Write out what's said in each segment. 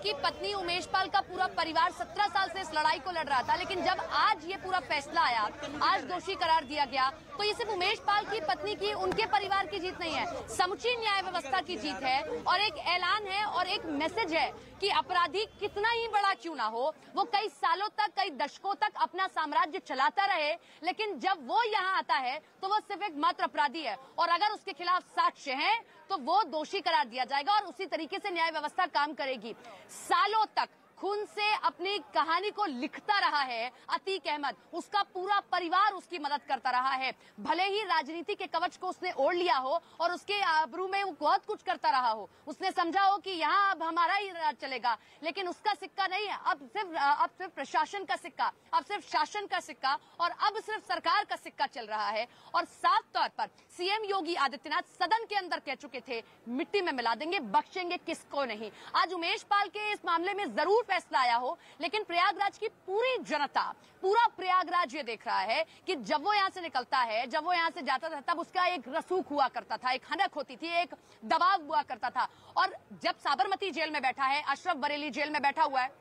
कि पत्नी उमेश पाल का पूरा परिवार 17 साल से इस लड़ाई को लड़ रहा था, लेकिन जब आज ये पूरा फैसला आया, आज दोषी करार दिया गया, तो ये सिर्फ उमेश पाल की पत्नी की, उनके परिवार की जीत नहीं है, समुची न्याय व्यवस्था की जीत है और एक ऐलान है और एक मैसेज है कि अपराधी कितना ही बड़ा क्यों ना हो, वो कई सालों तक, कई दशकों तक अपना साम्राज्य चलाता रहे, लेकिन जब वो यहाँ आता है तो वो सिर्फ एक मात्र अपराधी है और अगर उसके खिलाफ साक्ष्य हैं तो वो दोषी करार दिया जाएगा और उसी तरीके से न्याय व्यवस्था काम करेगी। सालों तक खून से अपनी कहानी को लिखता रहा है अतीक अहमद, उसका पूरा परिवार उसकी मदद करता रहा है, भले ही राजनीति के कवच को उसने ओढ़ लिया हो और उसके आबरू में वो बहुत कुछ करता रहा हो, उसने समझा हो कि यहाँ अब हमारा ही राज चलेगा, लेकिन उसका सिक्का नहीं है, अब सिर्फ प्रशासन का सिक्का, अब सिर्फ शासन का सिक्का और अब सिर्फ सरकार का सिक्का चल रहा है। और साफ तौर पर सीएम योगी आदित्यनाथ सदन के अंदर कह चुके थे, मिट्टी में मिला देंगे, बख्शेंगे किसको नहीं। आज उमेश पाल के इस मामले में जरूर फैसला आया हो, लेकिन प्रयागराज की पूरी जनता, पूरा प्रयागराज ये देख रहा है कि जब वो यहाँ से निकलता है, जब वो यहाँ से जाता था, तब उसका एक रसूख हुआ करता था, एक हनक होती थी, एक दबाव हुआ करता था। और जब साबरमती जेल में बैठा है, अशरफ बरेली जेल में बैठा हुआ है,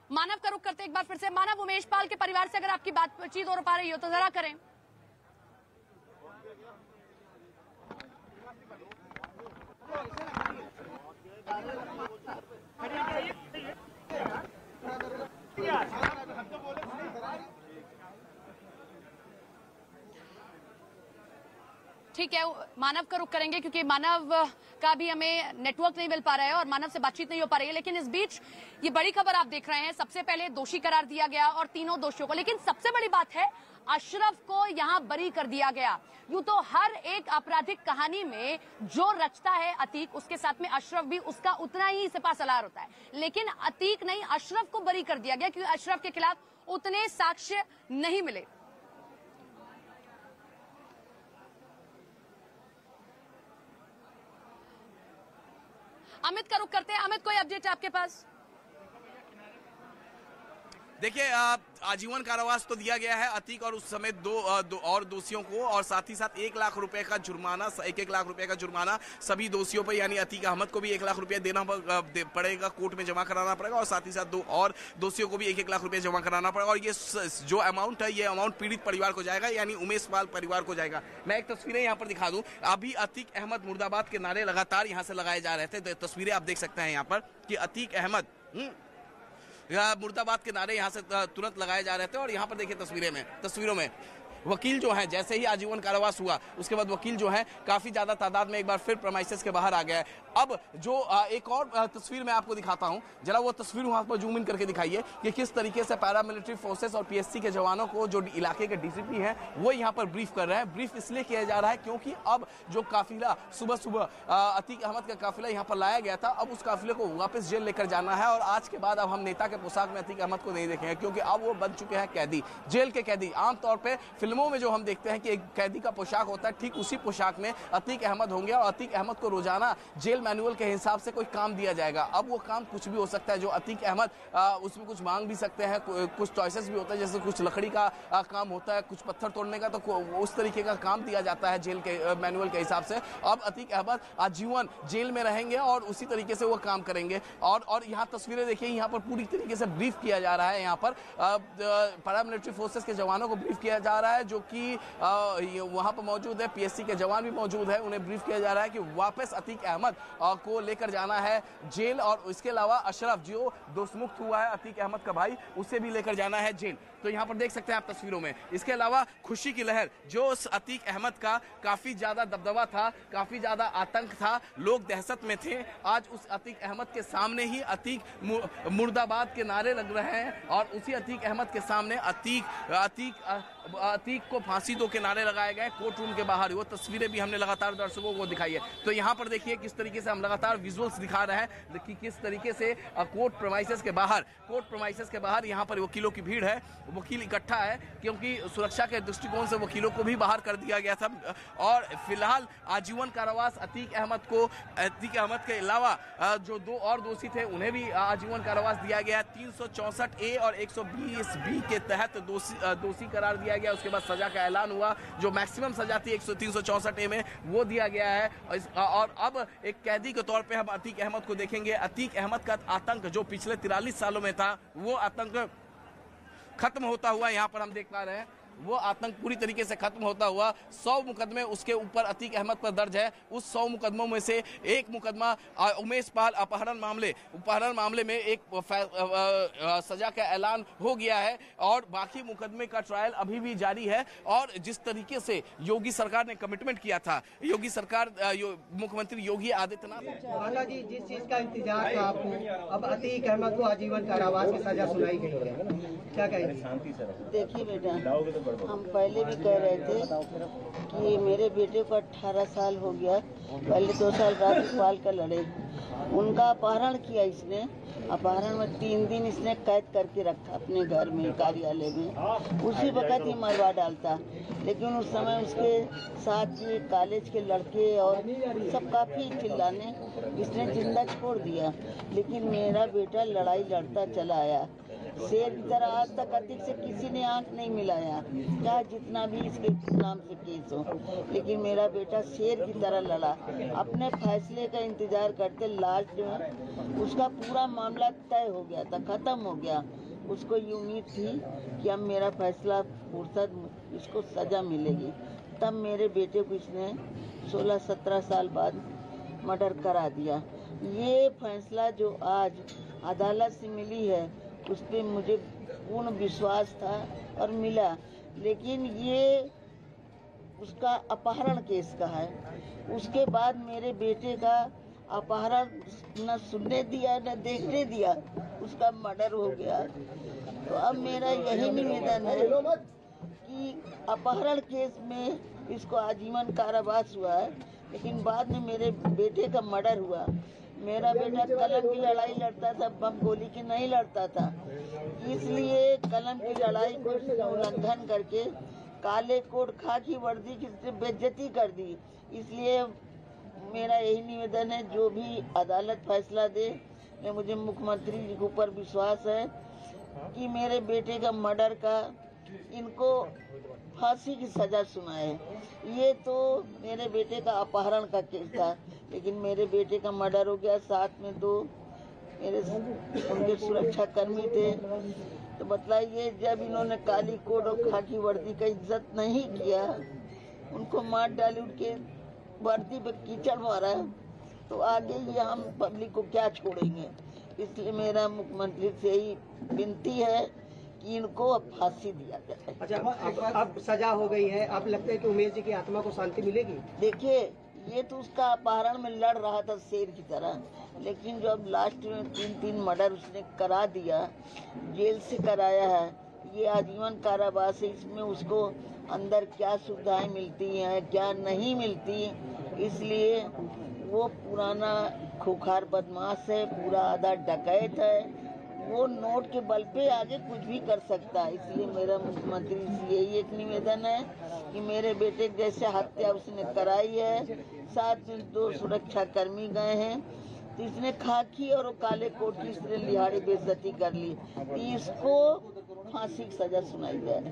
मानव का रुख करते एक बार फिर से। मानव, उमेश पाल के परिवार से अगर आपकी बातचीत हो पा रही हो तो जरा करें। ठीक है, मानव का रुख करेंगे क्योंकि मानव का भी हमें नेटवर्क नहीं मिल पा रहा है और मानव से बातचीत नहीं हो पा रही है। लेकिन इस बीच ये बड़ी खबर आप देख रहे हैं, सबसे पहले दोषी करार दिया गया और तीनों दोषियों को, लेकिन सबसे बड़ी बात है अशरफ को यहां बरी कर दिया गया। यूं तो हर एक आपराधिक कहानी में जो रचता है अतीक, उसके साथ में अशरफ भी उसका उतना ही सिपासलार होता है, लेकिन अतीक नहीं, अशरफ को बरी कर दिया गया क्योंकि अशरफ के खिलाफ उतने साक्ष्य नहीं मिले। अमित का रुख करते हैं। अमित, कोई अपडेट आपके पास? देखिए, आजीवन कारावास तो दिया गया है अतीक और उस समय दो और दोषियों को, और साथ ही साथ 1 लाख रुपए का जुर्माना, 1 लाख रुपए का जुर्माना सभी दोषियों पर, यानी अतीक अहमद को भी 1 लाख रुपया देना पड़ेगा, कोर्ट में जमा कराना पड़ेगा, और साथ ही साथ 2 और दोषियों को भी 1 लाख रुपया जमा कराना पड़ेगा। और ये जो अमाउंट है, ये अमाउंट पीड़ित परिवार को जाएगा, यानी उमेश पाल परिवार को जाएगा। मैं एक तस्वीरें यहाँ पर दिखा दूं। अभी अतीक अहमद मुर्दाबाद के नारे लगातार यहाँ से लगाए जा रहे थे, तस्वीरें आप देख सकते हैं यहाँ पर कि अतीक अहमद मुर्दाबाद के नारे यहाँ से तुरंत लगाए जा रहे थे। और यहाँ पर देखिए तस्वीरों में वकील जो है, जैसे ही आजीवन कारावास हुआ उसके बाद वकील जो है काफी ज्यादा तादाद में एक बार फिर प्रेमाइसेस के बाहर आ गया है। अब जो एक और तस्वीर मैं आपको दिखाता हूं, जरा वो तस्वीर वहां पर जूम इन करके दिखाइए कि किस तरीके से पैरामिलिट्री फोर्सेस और पीएससी के जवानों को, जो इलाके के डीसीपी हैं, वो यहाँ पर ब्रीफ कर रहे हैं। ब्रीफ इसलिए किया जा रहा है क्योंकि अब जो काफिला सुबह अतीक अहमद का काफिला यहाँ पर लाया गया था, अब उस काफिले को वापस जेल लेकर जाना है। और आज के बाद अब हम नेता के पोशाक में अतीक अहमद को नहीं देखेंगे, क्योंकि अब वो बन चुके हैं कैदी, जेल के कैदी। आमतौर पर फिल्मों में जो हम देखते हैं कि एक कैदी का पोशाक होता है, ठीक उसी पोशाक में अतीक अहमद होंगे और अतीक अहमद को रोजाना जेल मैनुअल के हिसाब से कोई काम दिया जाएगा। अब वो काम कुछ भी हो सकता है, जो अतीक अहमद उसमें कुछ मांग भी सकते हैं, कुछ चॉइसेस भी होता है, जैसे कुछ लकड़ी का काम होता है, कुछ पत्थर तोड़ने का, तो उस तरीके का काम दिया जाता है जेल के मैनुअल के हिसाब से। अब अतीक अहमद आजीवन जेल में रहेंगे और उसी तरीके से वो काम करेंगे। और यहाँ तस्वीरें देखिए, यहाँ पर पूरी तरीके से ब्रीफ किया जा रहा है, यहाँ पर पैरामिलिट्री फोर्सेस के जवानों को ब्रीफ किया जा रहा है, जो कि वहां पर मौजूद है, पीएससी के जवान भी मौजूद है, उन्हें ब्रीफ किया जा रहा है कि वापस अतीक अहमद को लेकर जाना है जेल। और इसके अलावा अशरफ, जो दोषमुक्त हुआ है अतीक अहमद का भाई, उसे भी लेकर जाना है जेल। तो यहाँ पर देख सकते हैं आप तस्वीरों में। इसके अलावा खुशी की लहर, जो उस अतीक अहमद का काफी ज्यादा दबदबा था, काफी ज्यादा आतंक था, लोग दहशत में थे, आज उस अतीक अहमद के सामने ही अतीक मुर्दाबाद के नारे लग रहे हैं और उसी अतीक अहमद के सामने अतीक को फांसी दो के नारे लगाए गए कोर्ट रूम के बाहर। वो तस्वीरें भी हमने लगातार दर्शकों को दिखाई है। तो यहाँ पर देखिए किस तरीके से हम लगातार विजुअल्स दिखा रहे हैं कि किस तरीके से कोर्ट प्रेमाइसेस के बाहर यहाँ पर वकीलों की भीड़ है, वकील इकट्ठा है, क्योंकि सुरक्षा के दृष्टिकोण से वकीलों को भी बाहर कर दिया गया था। और फिलहाल आजीवन कारावास अतीक अहमद के अलावा जो 2 और दोषी थे उन्हें भी आजीवन कारावास दिया गया। 364A और 120B के तहत दोषी करार दिया गया, उसके बाद सजा का ऐलान हुआ। जो मैक्सिमम सजा थी 364 में वो दिया गया है। और अब एक कैदी के तौर पे हम अतीक अहमद को देखेंगे। अतीक अहमद का आतंक जो पिछले 43 सालों में था वो आतंक खत्म होता हुआ यहाँ पर हम देख पा रहे हैं। वो आतंक पूरी तरीके से खत्म होता हुआ। 100 मुकदमे उसके ऊपर अतीक अहमद पर दर्ज है। उस 100 मुकदमों में से एक मुकदमा उमेश पाल अपहरण मामले में एक सजा का ऐलान हो गया है और बाकी मुकदमे का ट्रायल अभी भी जारी है। और जिस तरीके से योगी सरकार ने कमिटमेंट किया था, योगी सरकार मुख्यमंत्री योगी आदित्यनाथ जी जिस चीज का इंतजार था आपको, अब अतीक अहमद को आजीवन कारावास की सजा सुनाई गई है, क्या कहेंगे? देखिए बेटा, हम पहले भी कह रहे थे कि मेरे बेटे को 18 साल हो गया। पहले 2 साल राज्यपाल का लड़े, उनका अपहरण किया इसने। अपहरण में 3 दिन इसने कैद करके रखा अपने घर में, कार्यालय में। उसी वक्त ही मरवा डालता, लेकिन उस समय उसके साथ के कॉलेज के लड़के और सब काफी चिल्लाने, इसने जिंदा छोड़ दिया। लेकिन मेरा बेटा लड़ाई लड़ता चला आया शेर की तरह। आज तक अतीक से किसी ने आंख नहीं मिलाया, चाहे जितना भी इसके नाम से केस हो, लेकिन मेरा बेटा शेर की तरह लड़ा। अपने फैसले का इंतजार करते लास्ट में उसका पूरा मामला तय हो गया था, खत्म हो गया। उसको ये उम्मीद थी कि अब मेरा फैसला फुर्सत, इसको सजा मिलेगी। तब मेरे बेटे को इसने 16-17 साल बाद मर्डर करा दिया। ये फैसला जो आज अदालत से मिली है उस पर मुझे पूर्ण विश्वास था और मिला, लेकिन ये उसका अपहरण केस का है। उसके बाद मेरे बेटे का अपहरण न सुनने दिया न देखने दिया, उसका मर्डर हो गया। तो अब मेरा यही निवेदन है कि अपहरण केस में इसको आजीवन कारावास हुआ है, लेकिन बाद में मेरे बेटे का मर्डर हुआ। मेरा बेटा कलम की लड़ाई लड़ता था, बम गोली की नहीं लड़ता था। इसलिए कलम की लड़ाई को उल्लंघन करके काले कोट खाकी वर्दी की बेइज्जती कर दी। इसलिए मेरा यही निवेदन है, जो भी अदालत फैसला दे, मुझे मुख्यमंत्री जी के ऊपर विश्वास है कि मेरे बेटे का मर्डर का इनको फांसी की सजा सुनाए। ये तो मेरे बेटे का अपहरण का केस था, लेकिन मेरे बेटे का मर्डर हो गया। साथ में 2 मेरे उनके सुरक्षा कर्मी थे। तो बताइए, जब इन्होंने काली कोट और खाकी वर्दी का इज्जत नहीं किया, उनको मार डाली, उनके वर्दी पे कीचड़ मारा, तो आगे ये हम पब्लिक को क्या छोड़ेंगे। इसलिए मेरा मुख्यमंत्री से ही विनती है कि इनको अब फांसी दिया जाए। अच्छा, अब सजा हो गई है, अब लगता है कि उमेश जी की आत्मा को शांति मिलेगी? देखिए, ये तो उसका अपहरण में लड़ रहा था शेर की तरह, लेकिन जो अब लास्ट में 3 मर्डर उसने करा दिया, जेल से कराया है, ये आजीवन कारावास है। इसमें उसको अंदर क्या सुविधाएं मिलती हैं, क्या नहीं मिलती, इसलिए वो पुराना खूंखार बदमाश है, पूरा आधा डकैत है। वो नोट के बल पे आगे कुछ भी कर सकता है। इसलिए मेरा मुख्यमंत्री से यही एक निवेदन है कि मेरे बेटे जैसे हत्या उसने कराई है, साथ में 2 सुरक्षा कर्मी गए हैं, तो इसने खाकी और काले कोट की इसने लिहाड़ी बेइज्जती कर ली, तो इसको फांसी की सजा सुनाई जाए।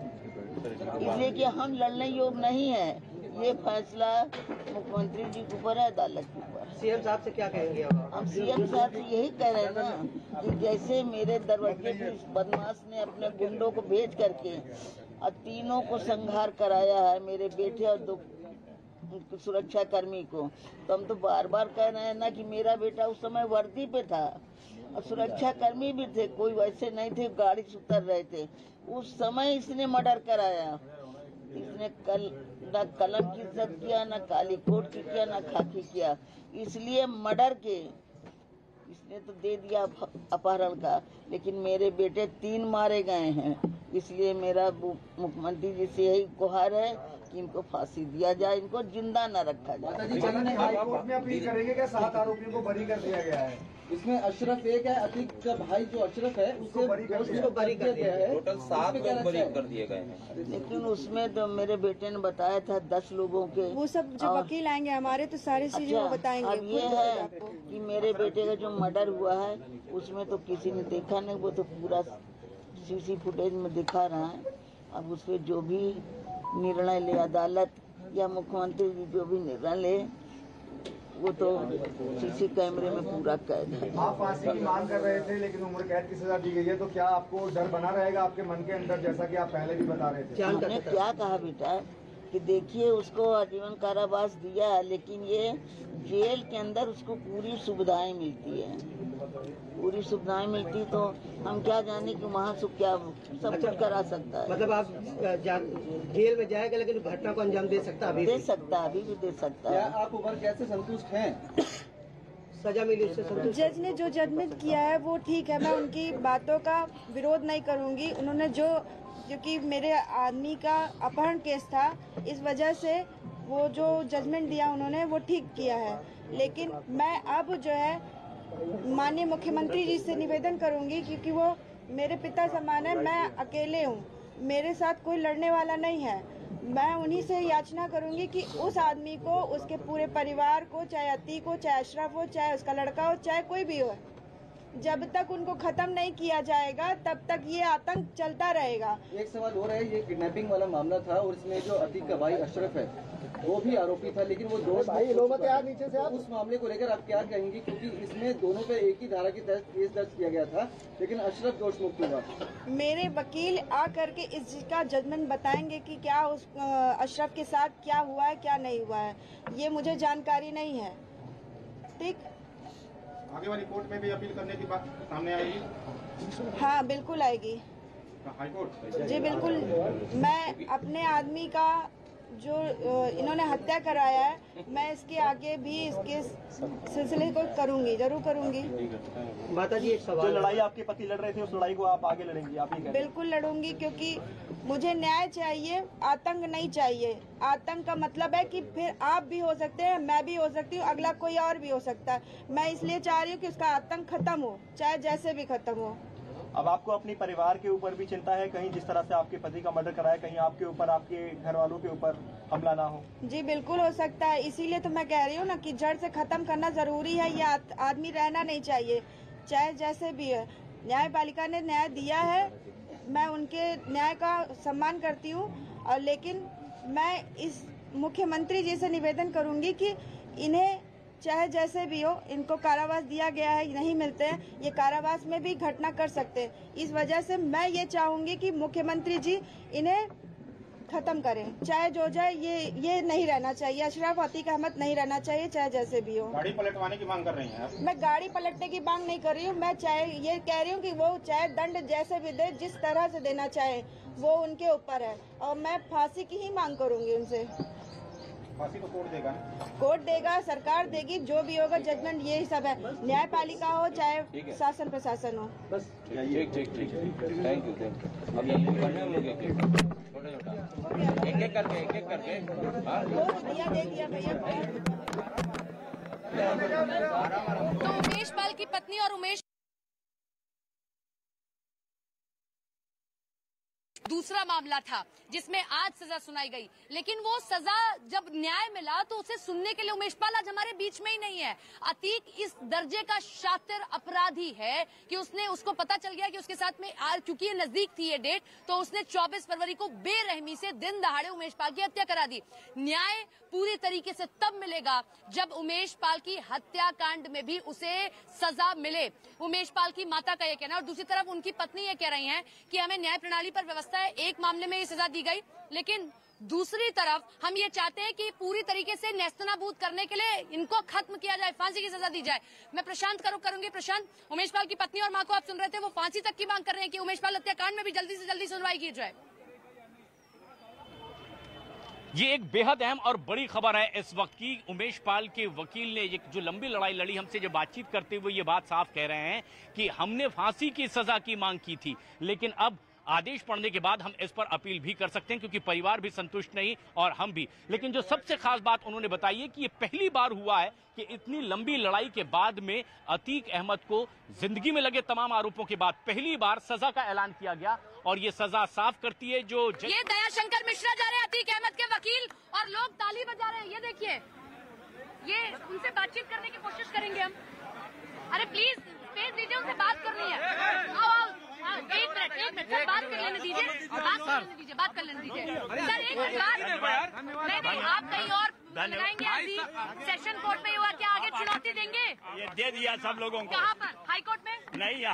इसलिए कि हम लड़ने योग्य नहीं है, ये फैसला मुख्यमंत्री जी के ऊपर है, अदालत के ऊपर। सीएम साहब से क्या कहेंगे? हम सीएम साहब से यही कह रहे हैं ना कि जैसे मेरे दरवाजे पे इस बदमाश ने अपने गुंडों को भेज करके और 3 को संहार कराया है, मेरे बेटे और 2 सुरक्षा कर्मी को, तो हम तो बार बार कह रहे हैं ना कि मेरा बेटा उस समय वर्दी पे था और सुरक्षा कर्मी भी थे, कोई वैसे नहीं थे, गाड़ी से उतर रहे थे। उस समय इसने मर्डर कराया। इसने न कलम की इज्जत किया, न काली कोट की किया, न खाकी किया। इसलिए मर्डर के इसने तो दे दिया अपहरण का, लेकिन मेरे बेटे 3 मारे गए हैं। इसलिए मेरा मुख्यमंत्री जी से यही गुहार है कि इनको फांसी दिया जाए, इनको जिंदा न रखा जाए। हाईकोर्ट में अपील करेंगे कि 7 आरोपियों को बरी कर दिया गया है। इसमें अशरफ एक है, अतीक का भाई जो अशरफ है उसको बरी कर दिया गया है। टोटल 7 लोग बरी कर दिए गए हैं। लेकिन उसमें तो मेरे बेटे ने बताया था 10 लोगों के। वो सब जो वकील आएंगे हमारे तो सारी चीजें वो बताएंगे। अब ये है कि मेरे बेटे का जो मर्डर हुआ है उसमें तो किसी ने देखा नहीं, वो तो पूरा सीसी फुटेज में दिखा रहा है। अब उस पर जो भी निर्णय ले अदालत या मुख्यमंत्री जी जो भी निर्णय ले, वो तो सीसी कैमरे में पूरा कैद है। आप फांसी की मांग कर रहे थे लेकिन उम्र कैद की सजा दी गई है, तो क्या आपको डर बना रहेगा आपके मन के अंदर, जैसा कि आप पहले भी बता रहे थे? हमने क्या कहा बेटा कि देखिए उसको आजीवन कारावास दिया, लेकिन ये जेल के अंदर उसको पूरी सुविधाएं मिलती है, पूरी सुविधाएं मिलती, तो हम क्या जाने कि वहाँ से क्या सब कुछ करा सकता है। मतलब आप जेल में जाएगा लेकिन घटना को अंजाम दे सकता है, दे सकता है, अभी भी दे सकता है। आप उम्र कैद से संतुष्ट हैं? सजा मिली उससे संतुष्ट? जज ने जो जजमेंट किया है वो ठीक है, मैं उनकी बातों का विरोध नहीं करूंगी। उन्होंने क्योंकि मेरे आदमी का अपहरण केस था, इस वजह से वो जो जजमेंट दिया उन्होंने वो ठीक किया है। लेकिन मैं अब जो है माननीय मुख्यमंत्री जी से निवेदन करूंगी, क्योंकि वो मेरे पिता समान है, मैं अकेले हूँ, मेरे साथ कोई लड़ने वाला नहीं है। मैं उन्हीं से याचना करूंगी कि उस आदमी को, उसके पूरे परिवार को, चाहे अतीक हो, चाहे अशरफ हो, चाहे उसका लड़का हो, चाहे कोई भी हो, जब तक उनको खत्म नहीं किया जाएगा तब तक ये आतंक चलता रहेगा। एक सवाल हो रहा है, ये किडनैपिंग वाला मामला था और इसमें जो अतीक का भाई अशरफ है वो भी आरोपी था, लेकिन वो दोष नीचे से उस मामले को लेकर आप क्या कहेंगे? क्योंकि इसमें दोनों पे एक ही धारा की तहत केस दर्ज किया गया था, लेकिन अशरफ दोष मुक्त हुआ। मेरे वकील आ करके इसका जजमेंट बताएंगे कि क्या उस अशरफ के साथ क्या हुआ है, क्या नहीं हुआ है, ये मुझे जानकारी नहीं है। ठीक, आगे वाली कोर्ट में भी अपील करने की बात सामने आएगी? हाँ बिल्कुल आएगी। हाईकोर्ट? जी बिल्कुल, मैं अपने आदमी का जो इन्होंने हत्या कराया है, मैं इसके आगे भी इसके सिलसिले को करूंगी, जरूर करूंगी। माता जी एक सवाल, जो लड़ाई आपके पति लड़ रहे थे उस लड़ाई को आप आगे लड़ेंगी? आप ये बिल्कुल लड़ूंगी, क्योंकि मुझे न्याय चाहिए, आतंक नहीं चाहिए। आतंक का मतलब है कि फिर आप भी हो सकते हैं, मैं भी हो सकती हूँ, अगला कोई और भी हो सकता है। मैं इसलिए चाह रही हूँ कि उसका आतंक खत्म हो, चाहे जैसे भी खत्म हो। अब आपको अपने परिवार के ऊपर भी चिंता है, कहीं जिस तरह से आपके पति का मर्डर कराया, कहीं आपके ऊपर, आपके घर वालों के ऊपर हमला ना हो? जी बिल्कुल हो सकता है, इसीलिए तो मैं कह रही हूँ ना कि जड़ से खत्म करना जरूरी है। ये आदमी रहना नहीं चाहिए, चाहे जैसे भी है। न्यायपालिका ने न्याय दिया है, मैं उनके न्याय का सम्मान करती हूँ, और लेकिन मैं इस मुख्यमंत्री जी से निवेदन करूंगी कि इन्हें चाहे जैसे भी हो, इनको कारावास दिया गया है, नहीं मिलते हैं, ये कारावास में भी घटना कर सकते हैं। इस वजह से मैं ये चाहूंगी कि मुख्यमंत्री जी इन्हें खत्म करें, चाहे जो जाए। ये नहीं रहना चाहिए, अशरफ अतीक अहमद नहीं रहना चाहिए, चाहे जैसे भी हो। गाड़ी पलटवाने की मांग कर रही हैं आप? मैं गाड़ी पलटने की मांग नहीं कर रही हूँ, मैं चाहे ये कह रही हूँ कि वो चाहे दंड जैसे भी दे, जिस तरह से देना चाहे, वो उनके ऊपर है, और मैं फांसी की ही मांग करूंगी उनसे। फांसी को कोर्ट देगा? कोर्ट देगा, सरकार देगी, जो भी होगा जजमेंट यही सब है। न्यायपालिका हो चाहे शासन प्रशासन हो। बस ठीक। Thank you. अब ये करने हम लोग एक करके दे दिया भैया। तो उमेश पाल की पत्नी और उमेश दूसरा मामला था जिसमें आज सजा सुनाई गई, लेकिन वो सजा जब न्याय मिला तो उसे सुनने के लिए उमेश पाल आज हमारे बीच में ही नहीं है। अतीक इस दर्जे का शातिर अपराधी है कि उसको पता चल गया कि उसके साथ में क्योंकि ये नजदीक थी ये डेट, तो उसने 24 फरवरी को बेरहमी से दिन दहाड़े उमेश पाल की हत्या करा दी। न्याय पूरी तरीके से तब मिलेगा जब उमेश पाल की हत्याकांड में भी उसे सजा मिले। उमेश पाल की माता का यह कहना है, और दूसरी तरफ उनकी पत्नी ये कह रही हैं कि हमें न्याय प्रणाली पर व्यवस्था है, एक मामले में ये सजा दी गई, लेकिन दूसरी तरफ हम ये चाहते हैं कि पूरी तरीके से नेस्तनाबूद करने के लिए इनको खत्म किया जाए, फांसी की सजा दी जाए। मैं प्रशांत करूंगी। प्रशांत, उमेश पाल की पत्नी और मां को आप सुन रहे थे, वो फांसी तक की मांग कर रहे हैं कि उमेश पाल हत्याकांड में भी जल्दी से जल्दी सुनवाई की जाए। ये एक बेहद अहम और बड़ी खबर है इस वक्त की। उमेश पाल के वकील ने जो लंबी लड़ाई लड़ी, हमसे जो बातचीत करते हुए ये बात साफ कह रहे हैं कि हमने फांसी की सजा की मांग की थी, लेकिन अब आदेश पढ़ने के बाद हम इस पर अपील भी कर सकते हैं, क्योंकि परिवार भी संतुष्ट नहीं और हम भी। लेकिन जो सबसे खास बात उन्होंने बताई है कि ये पहली बार हुआ है कि इतनी लंबी लड़ाई के बाद में अतीक अहमद को जिंदगी में लगे तमाम आरोपों के बाद पहली बार सजा का ऐलान किया गया, और ये सजा साफ करती है जो ये दयाशंकर मिश्रा जा रहे हैं अतीक अहमद के वकील, और लोग ताली बजा रहे हैं। ये देखिए, ये उनसे बातचीत करने की कोशिश करेंगे हम। अरे प्लीज स्पेस दीजिए, उनसे बात करनी है। आओ, एक मिनट, बात कर लेने दीजिए। दीजिए, बात कर लेने दीजिए। सर एक बात, नहीं आप कहीं और लगाएंगे अभी सेशन कोर्ट में हुआ, क्या आगे चुनौती देंगे? ये दे दिया सब लोगों को। कहाँ पर? हाई कोर्ट में? नहीं।